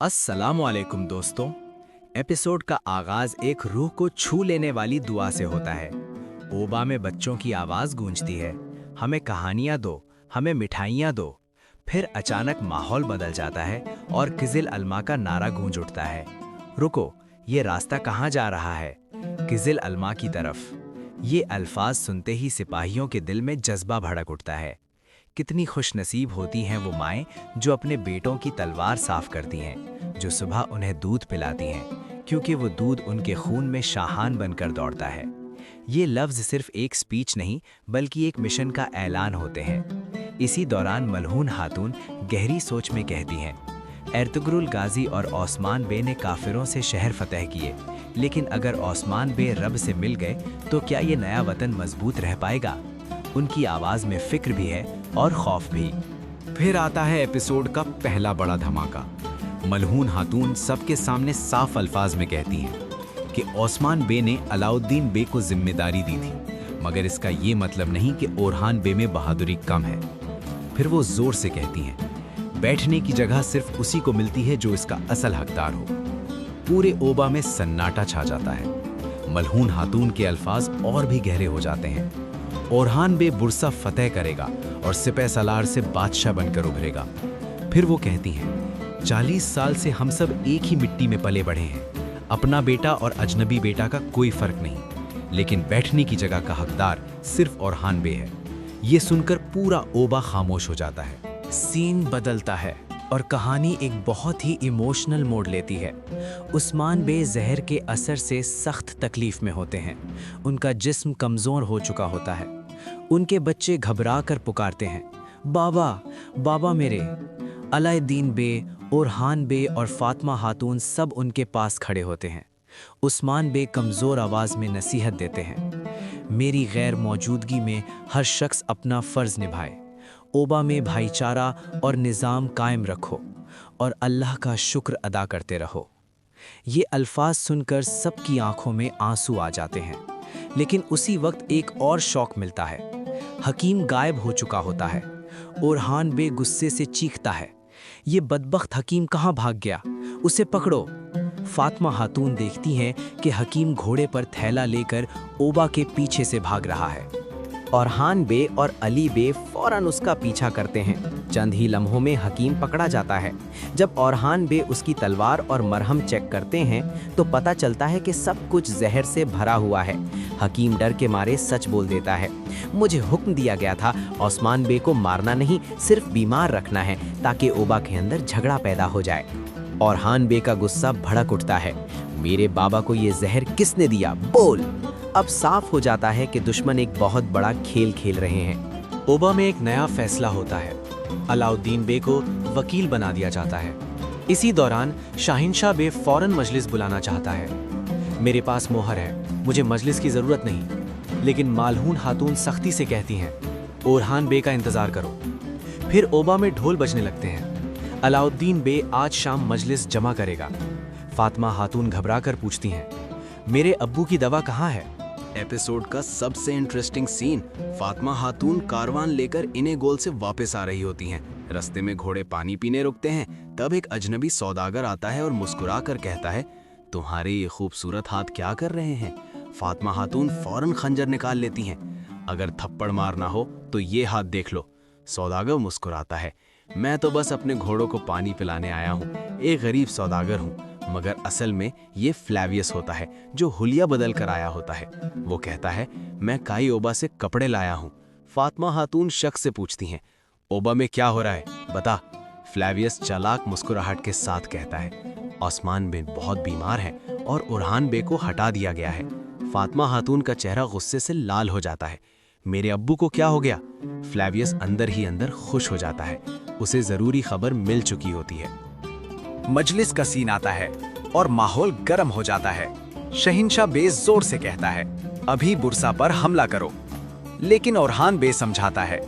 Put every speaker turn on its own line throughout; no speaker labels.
अस्सलामुअलैकुम दोस्तों। एपिसोड का आगाज एक रूह को छू लेने वाली दुआ से होता है। ओबा में बच्चों की आवाज गूंजती है, हमें कहानियां दो, हमें मिठाइयां दो। फिर अचानक माहौल बदल जाता है और किजिल अल्मा का नारा गूंज उठता है, रुको, ये रास्ता कहाँ जा रहा है? किजिल अल्मा की तरफ। ये अल्फाज सुनते ही सिपाहियों के दिल में जज्बा भड़क उठता है। कितनी खुशनसीब होती हैं वो माएँ जो अपने बेटों की तलवार साफ करती हैं, जो सुबह उन्हें दूध पिलाती हैं, क्योंकि वो दूध उनके खून में शाहान बनकर दौड़ता है। ये लफ्ज़ सिर्फ एक स्पीच नहीं बल्कि एक मिशन का ऐलान होते हैं। इसी दौरान मलहून खातून गहरी सोच में कहती हैं, एर्तुगरुल गाजी और ओस्मान बे ने काफिरों से शहर फतह किए, लेकिन अगर ओस्मान बे रब से मिल गए तो क्या ये नया वतन मजबूत रह पाएगा? उनकी आवाज़ में फिक्र भी है और खौफ भी।
फिर आता है एपिसोड का पहला बड़ा धमाका। मलहून खातून सबके सामने साफ अल्फाज में कहती हैं कि ओस्मान बे ने अलाउद्दीन बे को जिम्मेदारी दी थी, मगर इसका ये मतलब नहीं कि ओरहान बे में बहादुरी कम है। फिर वो जोर से कहती हैं, बैठने की जगह सिर्फ उसी को मिलती है जो इसका असल हकदार हो। पूरे ओबा में सन्नाटा छा जाता है। मलहून खातून के अल्फाज और भी गहरे हो जाते हैं। ओरहान बे बुरसा फतेह करेगा और सिपह सलार से बादशाह बनकर उभरेगा। फिर वो कहती हैं, 40 साल से हम सब एक ही मिट्टी में पले बढ़े हैं, अपना बेटा और अजनबी बेटा का कोई फर्क नहीं, लेकिन बैठने की जगह का हकदार सिर्फ ओरहान बे है। ये सुनकर पूरा ओबा खामोश हो जाता है।
सीन बदलता है और कहानी एक बहुत ही इमोशनल मोड़ लेती है। उस्मान बे जहर के असर से सख्त तकलीफ में होते हैं। उनका जिस्म कमज़ोर हो चुका होता है। उनके बच्चे घबरा कर पुकारते हैं, बाबा, बाबा मेरे। अलाउद्दीन बे, ओरहान बे और फातिमा खातून सब उनके पास खड़े होते हैं। उस्मान बे कमज़ोर आवाज़ में नसीहत देते हैं, मेरी गैर मौजूदगी में हर शख्स अपना फ़र्ज़ निभाए। ओबा में भाईचारा और निज़ाम कायम रखो और अल्लाह का शुक्र अदा करते रहो। ये अल्फाज सुनकर सबकी आंखों में आंसू आ जाते हैं। लेकिन उसी वक्त एक और शौक मिलता है। हकीम गायब हो चुका होता है। ओरहान बे गुस्से से चीखता है, ये बदबख्त हकीम कहाँ भाग गया? उसे पकड़ो। फातिमा खातून देखती हैं कि हकीम घोड़े पर थैला लेकर ओबा के पीछे से भाग रहा है।
ओरहान बे और अली बे फौरन उसका पीछा करते हैं। चंद ही लम्हों में हकीम पकड़ा जाता है। जब ओरहान बे उसकी तलवार और मरहम चेक करते हैं तो पता चलता है कि सब कुछ जहर से भरा हुआ है। हकीम डर के मारे सच बोल देता है, मुझे हुक्म दिया गया था ओस्मान बे को मारना नहीं, सिर्फ बीमार रखना है ताकि ओबा के अंदर झगड़ा पैदा हो जाए। ओरहान बे का गुस्सा भड़क उठता है, मेरे बाबा को ये जहर किसने दिया, बोल। अब साफ हो जाता है कि दुश्मन एक बहुत बड़ा खेल खेल रहे हैं।
ओबा में एक नया फैसला होता है। अलाउद्दीन बे को वकील बना दिया जाता है। इसी दौरान शाहिनशाह बे फौरन मजलिस बुलाना चाहता है। मेरे पास मोहर है, मुझे मजलिस की ज़रूरत नहीं। लेकिन मालहून खातून सख्ती से कहती हैं, ओरहान बे का इंतज़ार करो। फिर ओबा में ढोल बजने लगते हैं। अलाउद्दीन बे आज शाम मजलिस जमा करेगा। फातिमा खातून घबरा कर पूछती हैं, मेरे अब्बू की दवा कहाँ है?
एपिसोड का सबसे इंटरेस्टिंग सीन, फातिमा खातून कारवान लेकर इन्हें गोल से वापस आ रही होती हैं। रास्ते में घोड़े पानी पीने रुकते हैं। तब एक अजनबी सौदागर आता है और मुस्कुरा कर कहता है, तुम्हारे ये खूबसूरत हाथ क्या कर रहे हैं? फातिमा खातून फौरन खंजर निकाल लेती हैं। अगर थप्पड़ मारना हो तो ये हाथ देख लो। सौदागर मुस्कुराता है, मैं तो बस अपने घोड़ों को पानी पिलाने आया हूँ, एक गरीब सौदागर हूँ। मगर असल में ये फ्लैवियस होता है जो हुलिया बदल कर आया होता है। वो कहता है, मैं काई ओबा से कपड़े लाया हूँ। फातिमा खातून शक से पूछती हैं, ओबा में क्या हो रहा है, बता। फ्लैवियस चालाक मुस्कुराहट के साथ कहता है, ओस्मान बे बहुत बीमार है और ओरहान बे को हटा दिया गया है। फातिमा खातून का चेहरा गुस्से से लाल हो जाता है, मेरे अब्बू को क्या हो गया? फ्लैवियस अंदर ही अंदर खुश हो जाता है, उसे जरूरी खबर मिल चुकी होती है।
मजलिस का सीन आता है और माहौल गर्म हो जाता है। शहिनशाह बे जोर से कहता है, अभी बुरसा पर हमला करो। लेकिन ओरहान बे समझाता है,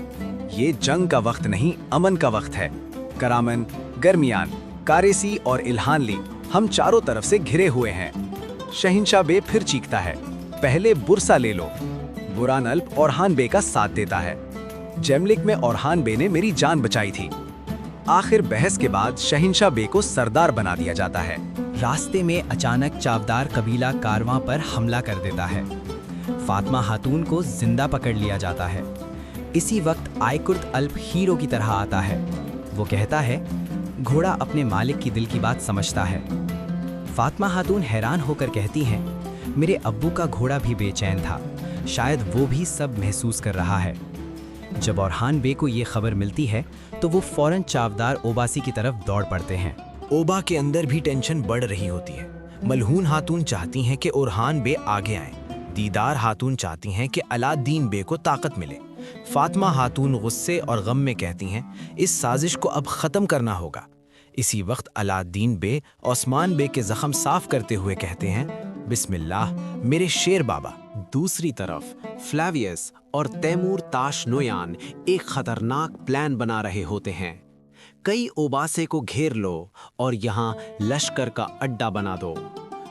ये जंग का वक्त नहीं, अमन का वक्त है। करामन, गर्मियान, कारेसी और इल्हानली हम चारों तरफ से घिरे हुए हैं। शहिनशाह बे फिर चीखता है, पहले बुरसा ले लो। बुरान अल्प ओरहान बे का साथ देता है। जेमलिक में ओरहान बे ने मेरी जान बचाई थी। आखिर बहस के बाद शहंशाह बे को सरदार बना दिया जाता है।
रास्ते में अचानक चावदार कबीला कारवां पर हमला कर देता है। फातिमा खातून को जिंदा पकड़ लिया जाता है। इसी वक्त आयकुर्द अल्प हीरो की तरह आता है। वो कहता है, घोड़ा अपने मालिक की दिल की बात समझता है। फातिमा खातून हैरान होकर कहती हैं, मेरे अब्बू का घोड़ा भी बेचैन था, शायद वो भी सब महसूस कर रहा है। जब औरहान बे को ये खबर मिलती है तो वो फौरन चावदार ओबासी की तरफ दौड़ पड़ते हैं।
ओबा के अंदर भी टेंशन बढ़ रही होती है। मलहून खातून चाहती हैं कि ओरहान बे आगे आएं। दीदार खातून चाहती हैं कि अलाउद्दीन बे को ताकत मिले। फातिमा खातून गुस्से और गम में कहती हैं, इस साजिश को अब ख़त्म करना होगा। इसी वक्त अलाउद्दीन बे ओस्मान बे के ज़ख्म साफ करते हुए कहते हैं, बिस्मिल्लाह मेरे शेर बाबा।
दूसरी तरफ फ्लैवियस और तैमूर ताश नोयान एक खतरनाक प्लान बना रहे होते हैं। कई ओबासे को घेर लो और यहाँ लश्कर का अड्डा बना दो।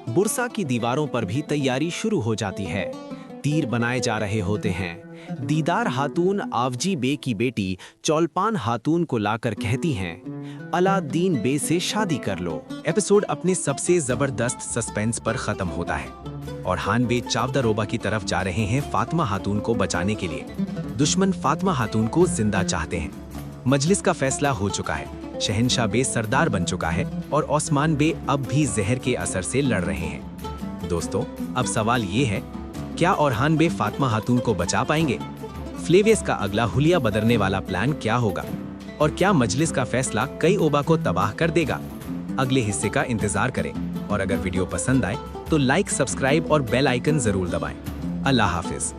बुरसा की दीवारों पर भी तैयारी शुरू हो जाती है। तीर बनाए जा रहे होते हैं। दीदार खातून आवजी बे की बेटी चौलपान खातून को लाकर कहती हैं, अलाउद्दीन बे से शादी कर लो।
एपिसोड अपने सबसे जबरदस्त सस्पेंस पर खत्म होता है और हान बे चावदार ओबा की तरफ जा रहे हैं फातिमा खातून को बचाने के लिए। दुश्मन फातिमा खातून को जिंदा चाहते हैं। मजलिस का फैसला हो चुका है। शहंशाह बे सरदार बन चुका है और ओस्मान बे अब भी जहर के असर से लड़ रहे हैं। दोस्तों, अब सवाल ये है, क्या औरहान बे फातिमा खातून को बचा पाएंगे? फ्लेवियस का अगला हुलिया बदलने वाला प्लान क्या होगा? और क्या मजलिस का फैसला कई ओबा को तबाह कर देगा? अगले हिस्से का इंतजार करें और अगर वीडियो पसंद आए तो लाइक, सब्सक्राइब और बेल आइकन जरूर दबाएं। अल्लाह हाफिज।